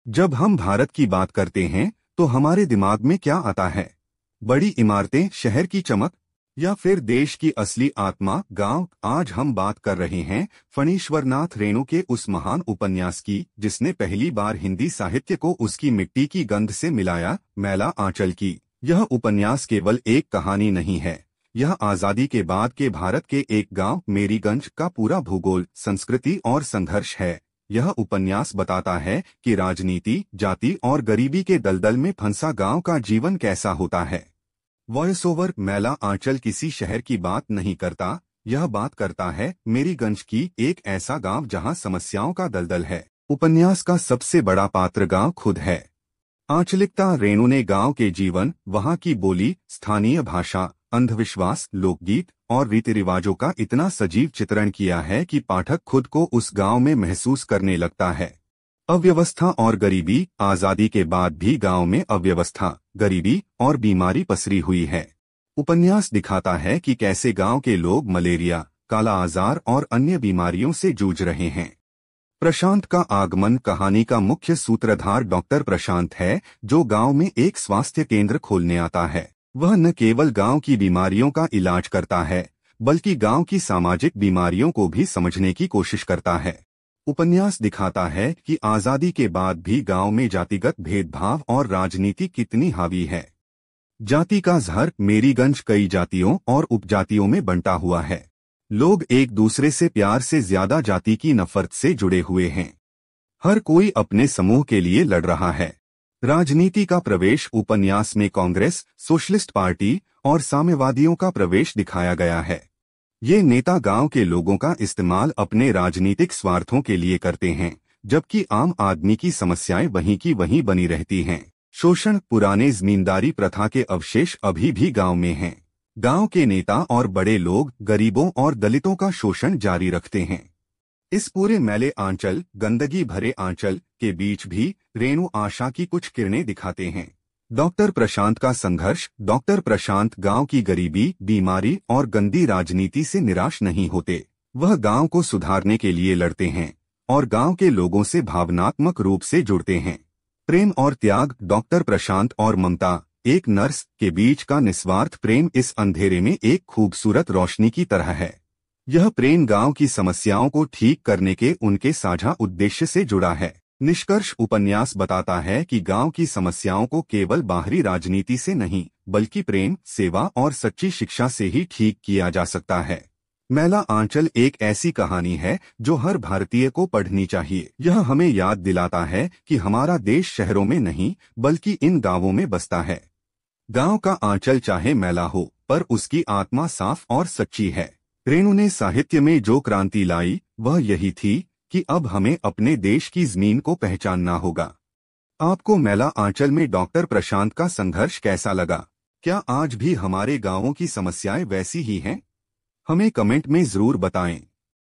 जब हम भारत की बात करते हैं तो हमारे दिमाग में क्या आता है? बड़ी इमारतें, शहर की चमक, या फिर देश की असली आत्मा गांव? आज हम बात कर रहे हैं फणीश्वरनाथ रेणु के उस महान उपन्यास की जिसने पहली बार हिंदी साहित्य को उसकी मिट्टी की गंध से मिलाया, मैला आंचल की। यह उपन्यास केवल एक कहानी नहीं है, यह आजादी के बाद के भारत के एक गांव मेरीगंज का पूरा भूगोल, संस्कृति और संघर्ष है। यह उपन्यास बताता है कि राजनीति, जाति और गरीबी के दलदल में फंसा गांव का जीवन कैसा होता है। वॉइस ओवर मैला आंचल किसी शहर की बात नहीं करता, यह बात करता है मेरीगंज की, एक ऐसा गांव जहां समस्याओं का दलदल है। उपन्यास का सबसे बड़ा पात्र गांव खुद है। आंचलिकता रेणु ने गांव के जीवन, वहां की बोली, स्थानीय भाषा, अंधविश्वास, लोकगीत और रीति रिवाजों का इतना सजीव चित्रण किया है कि पाठक खुद को उस गांव में महसूस करने लगता है। अव्यवस्था और गरीबी। आजादी के बाद भी गांव में अव्यवस्था, गरीबी और बीमारी पसरी हुई है। उपन्यास दिखाता है कि कैसे गांव के लोग मलेरिया, काला आजार और अन्य बीमारियों से जूझ रहे हैं। प्रशांत का आगमन। कहानी का मुख्य सूत्रधार डॉक्टर प्रशांत है, जो गांव में एक स्वास्थ्य केंद्र खोलने आता है। वह न केवल गांव की बीमारियों का इलाज करता है, बल्कि गांव की सामाजिक बीमारियों को भी समझने की कोशिश करता है। उपन्यास दिखाता है कि आजादी के बाद भी गांव में जातिगत भेदभाव और राजनीति कितनी हावी है। जाति का जहर। मेरीगंज कई जातियों और उपजातियों में बंटा हुआ है। लोग एक दूसरे से प्यार से ज्यादा जाति की नफरत से जुड़े हुए हैं। हर कोई अपने समूह के लिए लड़ रहा है। राजनीति का प्रवेश। उपन्यास में कांग्रेस, सोशलिस्ट पार्टी और साम्यवादियों का प्रवेश दिखाया गया है। ये नेता गांव के लोगों का इस्तेमाल अपने राजनीतिक स्वार्थों के लिए करते हैं, जबकि आम आदमी की समस्याएं वहीं की वहीं बनी रहती हैं। शोषण। पुराने जमींदारी प्रथा के अवशेष अभी भी गांव में हैं। गांव के नेता और बड़े लोग गरीबों और दलितों का शोषण जारी रखते हैं। इस पूरे मैले आंचल, गंदगी भरे आंचल के बीच भी रेणु आशा की कुछ किरणें दिखाते हैं। डॉक्टर प्रशांत का संघर्ष। डॉक्टर प्रशांत गांव की गरीबी, बीमारी और गंदी राजनीति से निराश नहीं होते। वह गांव को सुधारने के लिए लड़ते हैं और गांव के लोगों से भावनात्मक रूप से जुड़ते हैं। प्रेम और त्याग। डॉक्टर प्रशांत और ममता, एक नर्स, के बीच का निस्वार्थ प्रेम इस अंधेरे में एक खूबसूरत रोशनी की तरह है। यह प्रेम गांव की समस्याओं को ठीक करने के उनके साझा उद्देश्य से जुड़ा है। निष्कर्ष। उपन्यास बताता है कि गांव की समस्याओं को केवल बाहरी राजनीति से नहीं, बल्कि प्रेम, सेवा और सच्ची शिक्षा से ही ठीक किया जा सकता है। मैला आंचल एक ऐसी कहानी है जो हर भारतीय को पढ़नी चाहिए। यह हमें याद दिलाता है कि हमारा देश शहरों में नहीं, बल्कि इन गांवों में बसता है। गांव का आंचल चाहे मैला हो, पर उसकी आत्मा साफ और सच्ची है। रेणु ने साहित्य में जो क्रांति लाई, वह यही थी कि अब हमें अपने देश की जमीन को पहचानना होगा। आपको मैला आंचल में डॉक्टर प्रशांत का संघर्ष कैसा लगा? क्या आज भी हमारे गांवों की समस्याएं वैसी ही हैं? हमें कमेंट में जरूर बताएं।